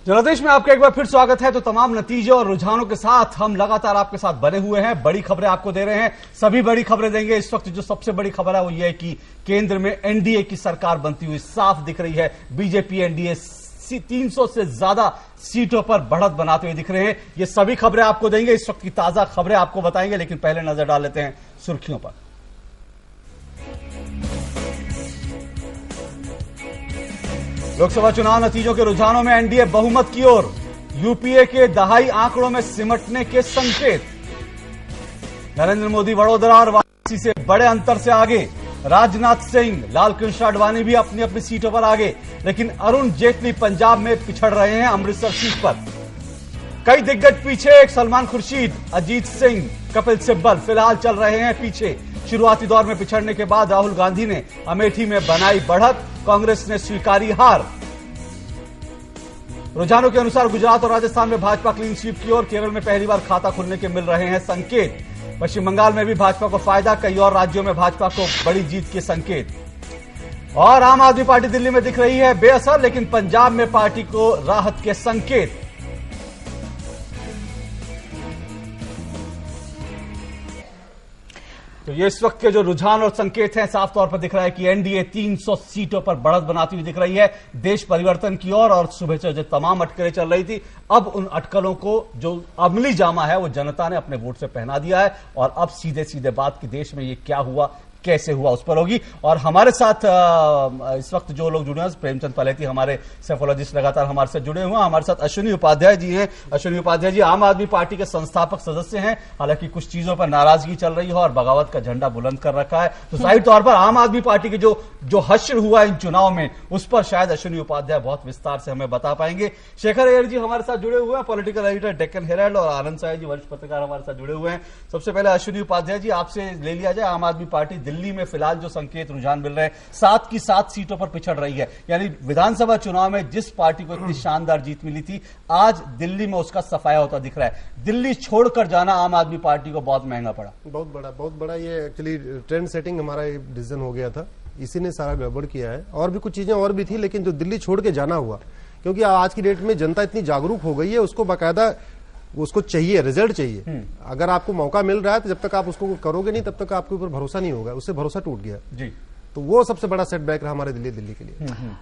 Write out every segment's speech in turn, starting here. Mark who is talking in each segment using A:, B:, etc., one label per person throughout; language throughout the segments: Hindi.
A: जनादेश में आपका एक बार फिर स्वागत है। तो तमाम नतीजों और रुझानों के साथ हम लगातार आपके साथ बने हुए हैं, बड़ी खबरें आपको दे रहे हैं, सभी बड़ी खबरें देंगे। इस वक्त जो सबसे बड़ी खबर है वो ये है कि केंद्र में एनडीए की सरकार बनती हुई साफ दिख रही है। बीजेपी एनडीए 300 से ज्यादा सीटों पर बढ़त बनाते हुए दिख रहे हैं। ये सभी खबरें आपको देंगे, इस वक्त की ताजा खबरें आपको बताएंगे, लेकिन पहले नजर डाल लेते हैं सुर्खियों पर। लोकसभा चुनाव नतीजों के रुझानों में एनडीए बहुमत की ओर, यूपीए के दहाई आंकड़ों में सिमटने के संकेत। नरेंद्र मोदी वडोदरा और वाराणसी से बड़े अंतर से आगे। राजनाथ सिंह, लालकृष्ण आडवाणी भी अपनी अपनी सीटों पर आगे, लेकिन अरुण जेटली पंजाब में पिछड़ रहे हैं अमृतसर सीट पर। कई दिग्गज पीछे, सलमान खुर्शीद, अजीत सिंह, कपिल सिब्बल फिलहाल चल रहे हैं पीछे। शुरुआती दौर में पिछड़ने के बाद राहुल गांधी ने अमेठी में बनाई बढ़त, कांग्रेस ने स्वीकारी हार। रुझानों के अनुसार गुजरात और राजस्थान में भाजपा क्लीन स्वीप की ओर, केरल में पहली बार खाता खुलने के मिल रहे हैं संकेत। पश्चिम बंगाल में भी भाजपा को फायदा, कई और राज्यों में भाजपा को बड़ी जीत के संकेत। और आम आदमी पार्टी दिल्ली में दिख रही है बेअसर, लेकिन पंजाब में पार्टी को राहत के संकेत। तो ये इस वक्त के जो रुझान और संकेत हैं, साफ तौर पर दिख रहा है कि एनडीए 300 सीटों पर बढ़त बनाती हुई दिख रही है देश परिवर्तन की ओर। और सुबह से जो तमाम अटकलें चल रही थी, अब उन अटकलों को जो अमली जामा है वो जनता ने अपने वोट से पहना दिया है। और अब सीधे सीधे बात कि देश में ये क्या हुआ, कैसे हुआ, उस पर होगी। और हमारे साथ इस वक्त जो लोग जुड़े हैं, प्रेमचंद पलेती हमारे सेफोलॉजिस्ट लगातार हमारे साथ जुड़े हुए हैं। हमारे साथ अश्विनी उपाध्याय जी हैं। अश्विनी उपाध्याय जी आम आदमी पार्टी के संस्थापक सदस्य हैं, हालांकि कुछ चीजों पर नाराजगी चल रही है और बगावत का झंडा बुलंद कर रखा है। तो जाहिर तौर पर आम आदमी पार्टी के जो हश्र हुआ इन चुनाव में, उस पर शायद अश्विनी उपाध्याय बहुत विस्तार से हमें बता पाएंगे। शेखर अय्यर जी हमारे साथ जुड़े हुए हैं, पॉलिटिकल एडिटर डेक्कन हेराल्ड, और आनंद साय जी वरिष्ठ पत्रकार हमारे साथ जुड़े हुए हैं। सबसे पहले अश्विनी उपाध्याय जी आपसे ले लिया जाए, आम आदमी पार्टी दिल्ली में फिलहाल जो संकेत रुझान मिल रहे हैं, 7 की 7 सीटों पर पिछड़ रही है। यानी विधानसभा चुनाव में जिस पार्टी को इतनी शानदार जीत मिली थी, आज दिल्ली में उसका सफाया होता दिख रहा है। दिल्ली छोड़कर जाना आम आदमी पार्टी को बहुत महंगा पड़ा।
B: बहुत बड़ा ये एक्चुअली ट्रेंड सेटिंग हमारा डिसीजन हो गया था, इसी ने सारा गड़बड़ किया है। और भी कुछ चीजें और भी थी, लेकिन जो दिल्ली छोड़ के जाना हुआ, क्योंकि आज की डेट में जनता इतनी जागरूक हो गई है, उसको बाकायदा उसको चाहिए, रिजल्ट चाहिए। अगर आपको मौका मिल रहा है तो जब तक आप उसको करोगे नहीं, तब तक आपके ऊपर भरोसा नहीं होगा। उससे भरोसा टूट गया जी, तो वो सबसे बड़ा सेटबैक रहा हमारे दिल्ली के लिए।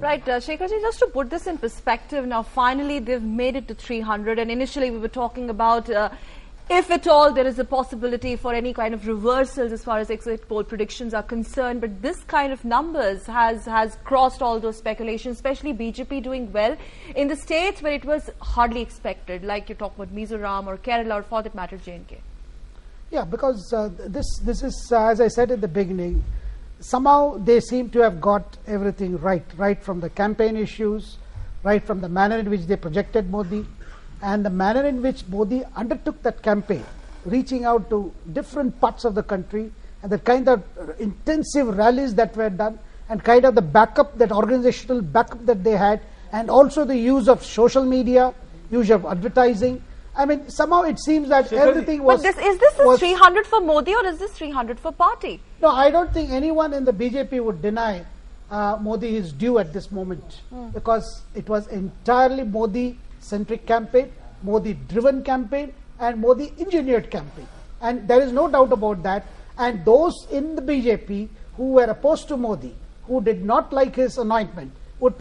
C: Right, Shekhar ji, just to put this in perspective, now finally they've made it to 300, and initially we were talking about if at all there is a possibility for any kind of reversals as far as exit poll predictions are concerned, but this kind of numbers has crossed all those speculations, especially BJP doing well in the states where it was hardly expected, like you talk about Mizoram or Kerala or for that matter J&K.
D: Yeah, because this is as I said at the beginning, somehow they seem to have got everything right from the campaign issues, right from the manner in which they projected Modi, and the manner in which Modi undertook that campaign, reaching out to different parts of the country, and the kind of intensive rallies that were done, and kind of the backup, that organizational backup that they had, and also the use of social media, use of advertising. I mean, somehow it seems that everything was...
C: But is this 300 for Modi or is this 300 for party?
D: No, I don't think anyone in the BJP would deny Modi his due at this moment, because it was entirely Modi-centric campaign, Modi-driven campaign, and Modi-engineered campaign. And there is no doubt about that. And those in the BJP who were opposed to Modi, who did not like his anointment, would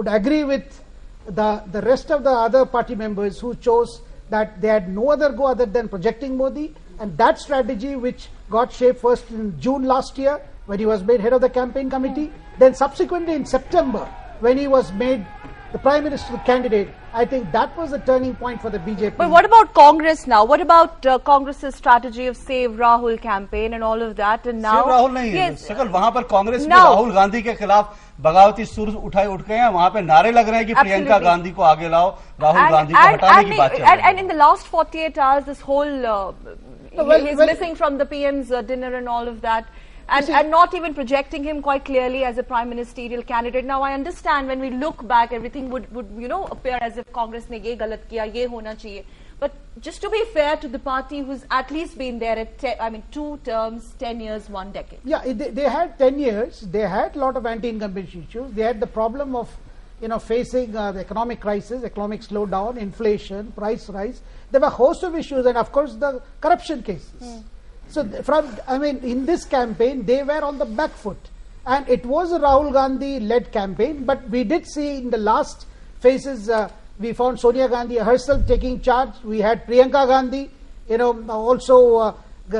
D: agree with the rest of the other party members who chose that they had no other go other than projecting Modi. And that strategy, which got shaped first in June last year when he was made head of the campaign committee, then subsequently in September when he was made the Prime Minister candidate, I think that was the turning point for the BJP.
C: But what about Congress now? What about Congress's strategy of Save Rahul campaign and all of that? And now
A: Save Rahul नहीं है, सकल वहाँ पर कांग्रेस में राहुल गांधी के खिलाफ बगावती सुर उठ गए हैं। वहाँ पे नारे लग रहे हैं कि प्रियंका गांधी को आगे लाओ, राहुल गांधी को हटाने की बात चल रही है।
C: And in the last 48 hours, this whole he's missing from the PM's dinner and all of that. And not even projecting him quite clearly as a prime ministerial candidate. Now I understand when we look back, everything would appear as if Congress ne ye galat kiya, ye hona chahiye. But just to be fair to the party who's at least been there at 2 terms, 10 years, 1 decade.
D: Yeah, they had 10 years. They had a lot of anti-incumbency issues. They had the problem of facing the economic crisis, economic slowdown, inflation, price rise. There were a host of issues, and of course the corruption cases. So in this campaign, they were on the back foot. And it was a Rahul Gandhi-led campaign, but we did see in the last phases, we found Sonia Gandhi herself taking charge. We had Priyanka Gandhi, also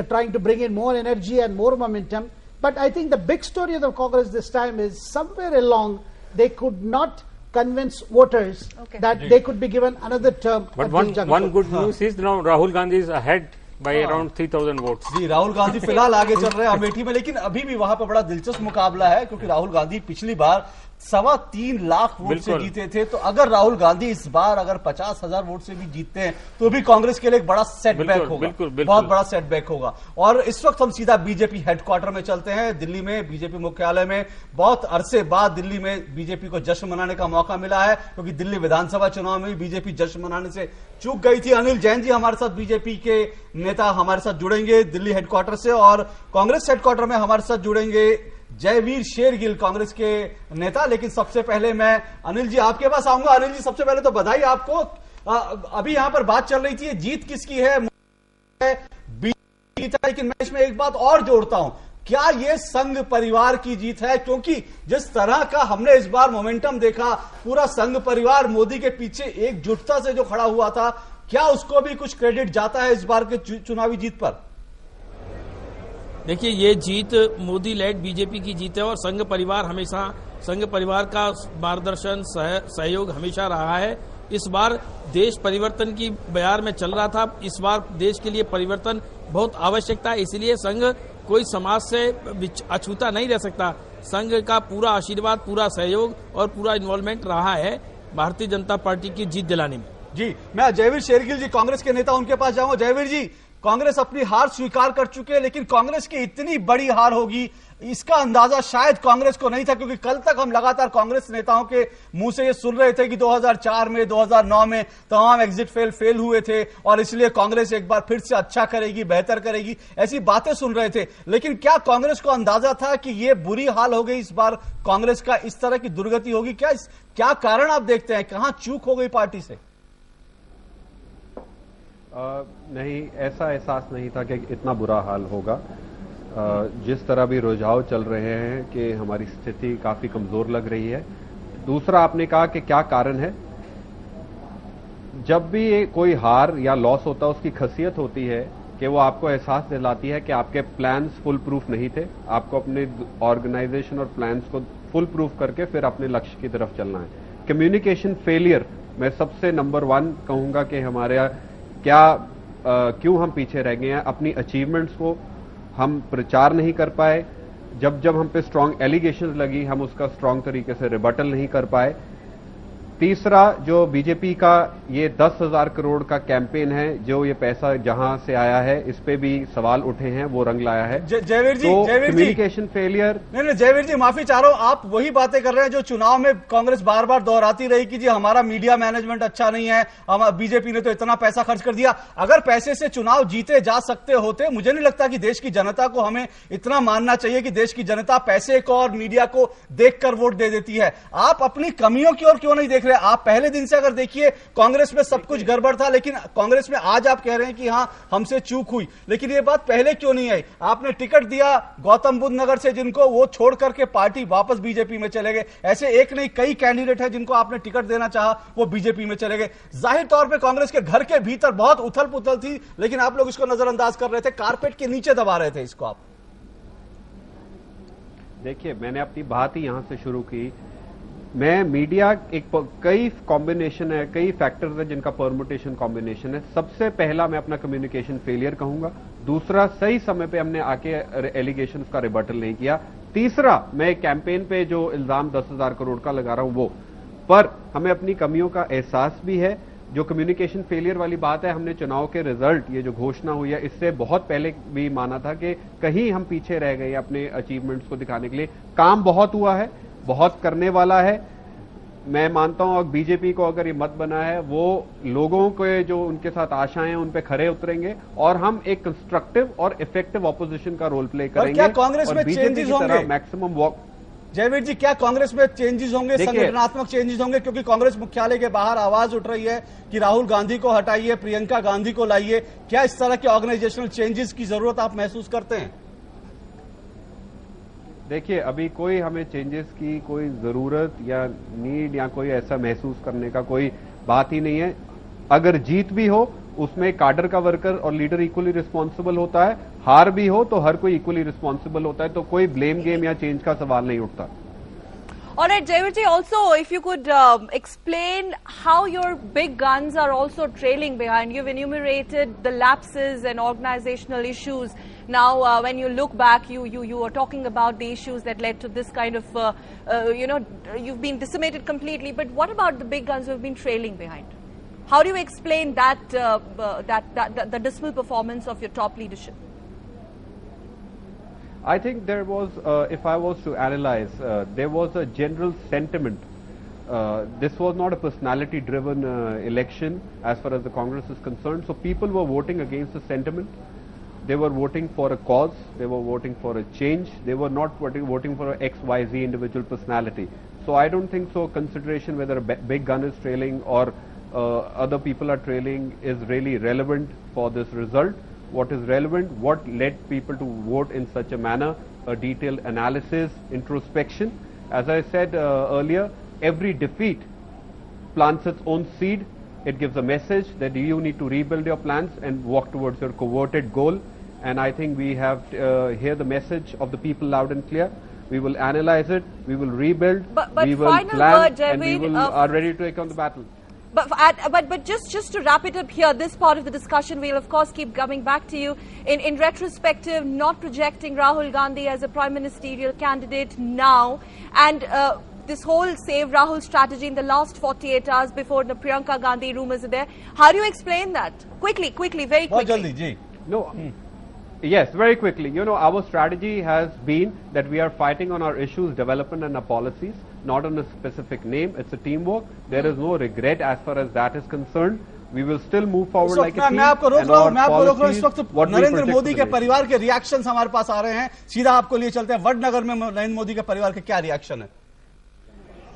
D: trying to bring in more energy and more momentum. But I think the big story of the Congress this time is somewhere along they could not convince voters that they could be given another term.
E: But one good news is now Rahul Gandhi is ahead by around 3,000 votes.
A: जी, राहुल गांधी फिलहाल आगे चल रहे हैं अमेठी में, लेकिन अभी भी वहां पर बड़ा दिलचस्प मुकाबला है क्योंकि राहुल गांधी पिछली बार 3.25 लाख वोट से जीते थे। तो अगर राहुल गांधी इस बार अगर 50,000 वोट से भी जीतते हैं तो भी कांग्रेस के लिए एक बड़ा सेटबैक होगा, बहुत बड़ा सेटबैक होगा। और इस वक्त हम सीधा बीजेपी हेडक्वार्टर में चलते हैं, दिल्ली में बीजेपी मुख्यालय में। बहुत अरसे बाद दिल्ली में बीजेपी को जश्न मनाने का मौका मिला है क्योंकि दिल्ली विधानसभा चुनाव में बीजेपी जश्न मनाने से चूक गई थी। अनिल जैन जी हमारे साथ, बीजेपी के नेता हमारे साथ जुड़ेंगे दिल्ली हेडक्वार्टर से, और कांग्रेस हेडक्वार्टर में हमारे साथ जुड़ेंगे जयवीर शेरगिल, कांग्रेस के नेता। लेकिन सबसे पहले मैं अनिल जी आपके पास आऊंगा। अनिल जी, सबसे पहले तो बधाई आपको। अभी यहां पर बात चल रही थी जीत किसकी है, बीजेपी, लेकिन मैं इसमें एक बात और जोड़ता हूं, क्या ये संघ परिवार की जीत है? क्योंकि जिस तरह का हमने इस बार मोमेंटम देखा, पूरा संघ परिवार मोदी के पीछे एकजुटता से जो खड़ा हुआ था, क्या उसको भी कुछ क्रेडिट जाता है इस बार के चुनावी जीत पर?
F: देखिए, ये जीत मोदी लेड बीजेपी की जीत है और संघ परिवार हमेशा, संघ परिवार का मार्गदर्शन सहयोग हमेशा रहा है। इस बार देश परिवर्तन की बयार में चल रहा था, इस बार देश के लिए परिवर्तन बहुत आवश्यक था, इसलिए संघ कोई समाज से अछूता नहीं रह सकता। संघ का पूरा आशीर्वाद, पूरा सहयोग और पूरा इन्वॉल्वमेंट रहा है भारतीय जनता पार्टी की जीत दिलाने में।
A: जी, मैं जयवीर शेरगिल जी कांग्रेस के नेता, उनके पास जाऊंगा। जयवीर जी, कांग्रेस अपनी हार स्वीकार कर चुके हैं, लेकिन कांग्रेस की इतनी बड़ी हार होगी इसका अंदाजा शायद कांग्रेस को नहीं था, क्योंकि कल तक हम लगातार कांग्रेस नेताओं के मुंह से ये सुन रहे थे कि 2004 में, 2009 में तमाम एग्जिट फेल हुए थे और इसलिए कांग्रेस एक बार फिर से अच्छा करेगी, बेहतर करेगी, ऐसी बातें सुन रहे थे। लेकिन क्या कांग्रेस को अंदाजा था कि ये बुरी हाल हो गई इस बार कांग्रेस का, इस तरह की दुर्गति होगी? क्या कारण आप देखते हैं, कहां चूक हो गई पार्टी से?
G: नहीं, ऐसा एहसास नहीं था कि इतना बुरा हाल होगा। जिस तरह भी रुझाव चल रहे हैं कि हमारी स्थिति काफी कमजोर लग रही है। दूसरा, आपने कहा कि क्या कारण है। जब भी कोई हार या लॉस होता है, उसकी खासियत होती है कि वो आपको एहसास दिलाती है कि आपके प्लान्स फुल प्रूफ नहीं थे। आपको अपने ऑर्गेनाइजेशन और प्लान्स को फुल प्रूफ करके फिर अपने लक्ष्य की तरफ चलना है। कम्युनिकेशन फेलियर मैं सबसे नंबर 1 कहूंगा कि हमारे क्यों हम पीछे रह गए हैं। अपनी अचीवमेंट्स को हम प्रचार नहीं कर पाए, जब हम पे स्ट्रांग एलिगेशंस लगी हम उसका स्ट्रांग तरीके से रिबटल नहीं कर पाए। तीसरा, जो बीजेपी का ये 10,000 करोड़ का कैंपेन है, जो ये पैसा जहां से आया है, इस पे भी सवाल उठे हैं, वो रंग लाया है।
A: जयवीर जी,
G: तो कम्युनिकेशन फेलियर।
A: नहीं, जयवीर जी माफी चाह रहा हूं, आप वही बातें कर रहे हैं जो चुनाव में कांग्रेस बार बार दोहराती रही कि जी हमारा मीडिया मैनेजमेंट अच्छा नहीं है, बीजेपी ने तो इतना पैसा खर्च कर दिया। अगर पैसे से चुनाव जीते जा सकते होते, मुझे नहीं लगता कि देश की जनता को हमें इतना मानना चाहिए कि देश की जनता पैसे को और मीडिया को देखकर वोट दे देती है। आप अपनी कमियों की ओर क्यों नहीं देख रहे? आप पहले दिन से अगर देखिए कांग्रेस में सब कुछ गड़बड़ था, लेकिन कांग्रेस में आज आप कह रहे हैं कि हां हमसे चूक हुई, लेकिन ये बात पहले क्यों नहीं आई? आपने टिकट दिया गौतम बुद्ध नगर से जिनको, वो छोड़ करके पार्टी वापस बीजेपी में चले गए। ऐसे एक नहीं कई कैंडिडेट हैं जिनको आपने टिकट देना चाहा, वो बीजेपी में चले गए। जाहिर तौर पर कांग्रेस के घर के भीतर बहुत उथल पुथल थी, लेकिन आप लोग इसको नजरअंदाज कर रहे थे, कारपेट के नीचे दबा रहे थे इसको। आप
G: देखिए, मैंने अपनी बात ही यहां से शुरू की। मैं मीडिया कई कॉम्बिनेशन है, कई फैक्टर्स है जिनका परमुटेशन कॉम्बिनेशन है। सबसे पहला मैं अपना कम्युनिकेशन फेलियर कहूंगा। दूसरा, सही समय पे हमने आके एलिगेशंस का रिबटल नहीं किया। तीसरा, मैं कैंपेन पे जो इल्जाम 10,000 करोड़ का लगा रहा हूं वो, पर हमें अपनी कमियों का एहसास भी है। जो कम्युनिकेशन फेलियर वाली बात है, हमने चुनाव के रिजल्ट, ये जो घोषणा हुई है, इससे बहुत पहले भी माना था कि कहीं हम पीछे रह गए अपने अचीवमेंट्स को दिखाने के लिए। काम बहुत हुआ है, बहुत करने वाला है। मैं मानता हूं, बीजेपी को अगर ये मत बना है, वो लोगों के जो उनके साथ आशाएं हैं उन पे खरे उतरेंगे और हम एक कंस्ट्रक्टिव और इफेक्टिव ऑपोजिशन का रोल प्ले करेंगे।
A: क्या कांग्रेस में
G: बीजेपी की तरह
A: होंगे?
G: मैक्सिमम वॉक
A: जयवीर जी, क्या कांग्रेस में चेंजेस होंगे,
G: देखिए,
A: संगठनात्मक चेंजेस होंगे? क्योंकि कांग्रेस मुख्यालय के बाहर आवाज उठ रही है कि राहुल गांधी को हटाइए, प्रियंका गांधी को लाइए। क्या इस तरह के ऑर्गेनाइजेशनल चेंजेस की जरूरत आप महसूस करते हैं?
G: देखिए, अभी कोई हमें चेंजेस की कोई जरूरत या नीड या कोई ऐसा महसूस करने का कोई बात ही नहीं है। अगर जीत भी हो उसमें काडर का वर्कर और लीडर इक्वली रिस्पॉन्सिबल होता है, हार भी हो तो हर कोई इक्वली रिस्पॉन्सिबल होता है, तो कोई ब्लेम गेम या चेंज का सवाल नहीं उठता।
C: All right, Jayvirji, also if you could explain how your big guns are also trailing behind. You've enumerated the lapses and organizational issues. Now, when you look back, you are talking about the issues that led to this kind of, you've been decimated completely. But what about the big guns who have been trailing behind? How do you explain that the dismal performance of your top leadership?
G: I think there was, if I was to analyze, there was a general sentiment. This was not a personality-driven election as far as the Congress is concerned. So people were voting against the sentiment. They were voting for a cause. They were voting for a change. They were not voting for a XYZ individual personality. So I don't think so. Consideration whether a big gun is trailing or other people are trailing is really relevant for this result. What is relevant, what led people to vote in such a manner, a detailed analysis, introspection. As I said earlier, every defeat plants its own seed. It gives a message that you need to rebuild your plans and walk towards your coveted goal. And I think we have hear the message of the people loud and clear. We will analyze it, we will rebuild,
C: but
G: we will
C: final
G: plan,
C: word,
G: and we
C: Javed,
G: are ready to take on the battle.
C: But just to wrap it up here, this part of the discussion, we'll of course keep coming back to you. In retrospective, not projecting Rahul Gandhi as a prime ministerial candidate now, and this whole save Rahul strategy in the last 48 hours before the Priyanka Gandhi rumors are there. How do you explain that? Quickly, very
A: बहुत
C: quickly.
A: जल्दी जी।
G: No. Yes, very quickly. You know, our strategy has been that we are fighting on our issues, development and our policies, not on a specific name. It's a teamwork. There is no regret as far as that is concerned. We will still move forward like a team.
A: मैं आपको रोक रहा हूँ इस वक्त
G: what we
A: Narendra
G: project
A: Modi
G: to
A: के
G: the
A: परिवार के रिएक्शंस हमारे पास आ रहे हैं। सीधा आपको लिए चलते हैं वडनगर में नरेंद्र मोदी के परिवार के क्या रिएक्शन है।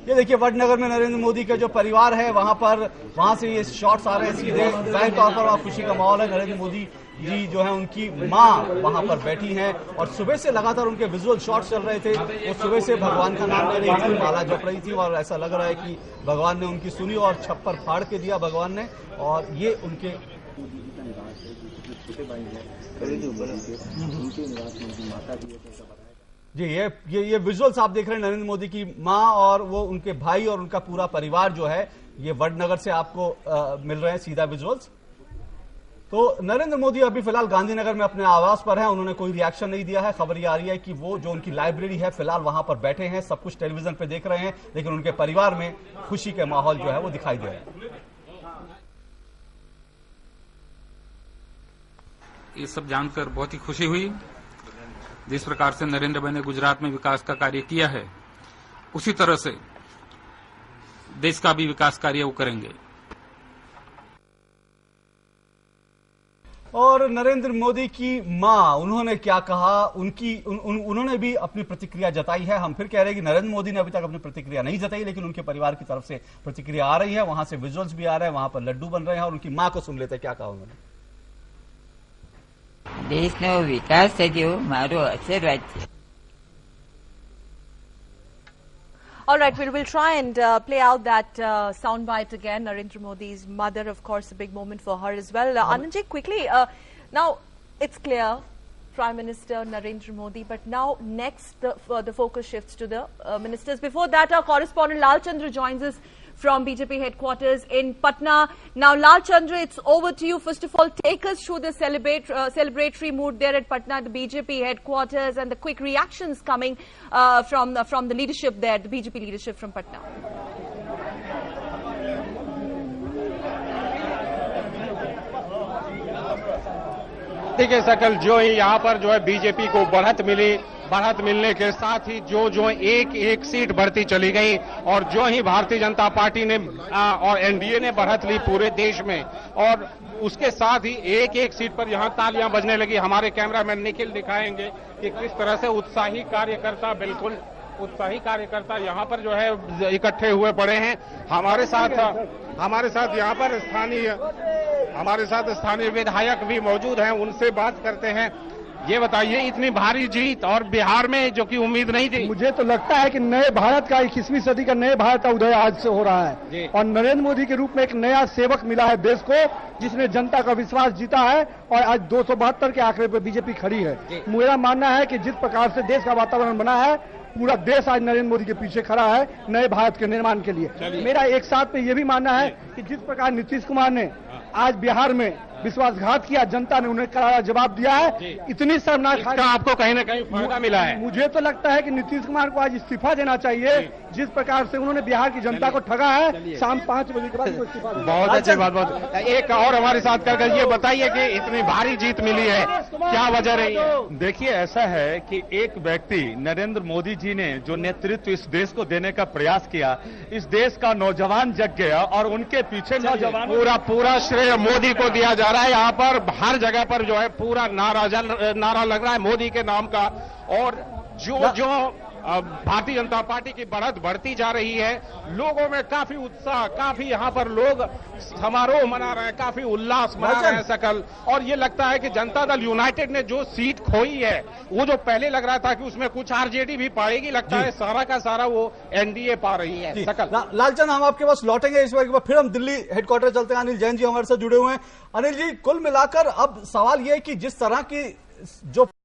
A: ये देखिए, वडनगर में नरेंद्र मोदी का जो परिवार है वहां से ये शॉट्स आ रहे हैं सीधे। जाहिर तौर पर वहां खुशी का माहौल है। नरेंद्र मोदी जी जो है उनकी मां वहां पर बैठी हैं और सुबह से लगातार उनके विजुअल शॉट्स चल रहे थे। वो सुबह से भगवान का नाम ले रही थी, माला जप रही थी और ऐसा लग रहा है कि भगवान ने उनकी सुनी और छप्पर फाड़ के दिया भगवान ने। और ये उनके जी ये विजुअल्स आप देख रहे हैं नरेंद्र मोदी की मां और वो उनके भाई और उनका पूरा परिवार जो है ये वडनगर से आपको मिल रहे हैं सीधा विजुअल्स। तो नरेंद्र मोदी अभी फिलहाल गांधीनगर में अपने आवास पर हैं। उन्होंने कोई रिएक्शन नहीं दिया है। खबर ये आ रही है कि वो जो उनकी लाइब्रेरी है फिलहाल वहां पर बैठे हैं, सब कुछ टेलीविजन पे देख रहे हैं, लेकिन उनके परिवार में खुशी के माहौल जो है वो दिखाई दे रहा है।
H: ये सब जानकर बहुत ही खुशी हुई। जिस प्रकार से नरेंद्र भाई ने गुजरात में विकास का कार्य किया है उसी तरह से देश का भी विकास कार्य वो करेंगे।
A: और नरेंद्र मोदी की मां उन्होंने क्या कहा, उन्होंने भी अपनी प्रतिक्रिया जताई है। हम फिर कह रहे हैं कि नरेंद्र मोदी ने अभी तक अपनी प्रतिक्रिया नहीं जताई, लेकिन उनके परिवार की तरफ से प्रतिक्रिया आ रही है। वहां से विजुअल्स भी आ रहे हैं, वहां पर लड्डू बन रहे हैं और उनकी मां को सुन लेते हैं क्या कहा उन्होंने।
I: देशनो विकास थयो मारो आशीर्वाद छे।
C: All right, we will try and play out that soundbite again. Narendra Modi's mother, of course, a big moment for her as well. Anandji, quickly, now it's clear, Prime Minister Narendra Modi, but now next the focus shifts to the ministers. Before that, our correspondent Lal Chandra joins us from BJP headquarters in Patna. Now, Lal Chandra, it's over to you. First of all, take us through the celebratory mood there at Patna, the BJP headquarters, and the quick reactions coming from the leadership there, the BJP leadership from Patna.
J: देखिए सकल, जो ही यहाँ पर जो है बीजेपी को बढ़त मिली, बढ़त मिलने के साथ ही जो एक सीट बढ़ती चली गई और जो ही भारतीय जनता पार्टी ने और एनडीए ने बढ़त ली पूरे देश में, और उसके साथ ही एक सीट पर यहाँ तालियां बजने लगी। हमारे कैमरामैन निखिल दिखाएंगे कि किस तरह से उत्साही कार्यकर्ता बिल्कुल उत्साही कार्यकर्ता यहाँ पर जो है इकट्ठे हुए पड़े हैं। हमारे साथ यहाँ पर स्थानीय विधायक भी मौजूद हैं, उनसे बात करते हैं। ये बताइए, इतनी भारी जीत और बिहार में जो कि उम्मीद नहीं थी।
K: मुझे तो लगता है कि नए भारत का 21वीं सदी का नए भारत का उदय आज से हो रहा है और नरेंद्र मोदी के रूप में एक नया सेवक मिला है देश को, जिसने जनता का विश्वास जीता है और आज 272 के आंकड़े पर बीजेपी खड़ी है। मेरा मानना है कि जिस प्रकार से देश का वातावरण बना है, पूरा देश आज नरेंद्र मोदी के पीछे खड़ा है नए भारत के निर्माण के लिए। मेरा एक साथ में ये भी मानना है कि जिस प्रकार नीतीश कुमार ने आज बिहार में विश्वासघात किया, जनता ने उन्हें करारा जवाब दिया है। इतनी शर्मनाक
J: आपको कहीं ना कहीं फायदा मिला है।
K: मुझे तो लगता है कि नीतीश कुमार को आज इस्तीफा देना चाहिए। जिस प्रकार से उन्होंने बिहार की जनता को ठगा है, शाम 5 बजे के बाद इस्तीफा।
J: बहुत अच्छी बात। बहुत एक और हमारे साथ कर ये बताइए कि इतनी भारी जीत मिली है, क्या वजह रही है?
L: देखिए, ऐसा है कि एक व्यक्ति नरेंद्र मोदी जी ने जो नेतृत्व इस देश को देने का प्रयास किया, इस देश का नौजवान जग गया और उनके पीछे नौजवान
J: पूरा श्रेय मोदी को दिया जा रहा है। यहाँ पर हर जगह पर जो है पूरा नारा लग रहा है मोदी के नाम का। और जो भारतीय जनता पार्टी की बढ़त बढ़ती जा रही है, लोगों में काफी उत्साह, काफी यहाँ पर लोग समारोह मना रहे हैं, काफी उल्लास मना रहे हैं सकल। और ये लगता है कि जनता दल यूनाइटेड ने जो सीट खोई है, वो जो पहले लग रहा था कि उसमें कुछ आरजेडी भी पाएगी, लगता है सारा का सारा वो एनडीए पा रही है सकल।
A: लालचंद, हम आपके पास लौटेंगे इस बार, फिर हम दिल्ली हेडक्वार्टर चलते हैं। अनिल जैन जी हमारे साथ जुड़े हुए हैं। अनिल जी, कुल मिलाकर अब सवाल ये है कि जिस तरह की जो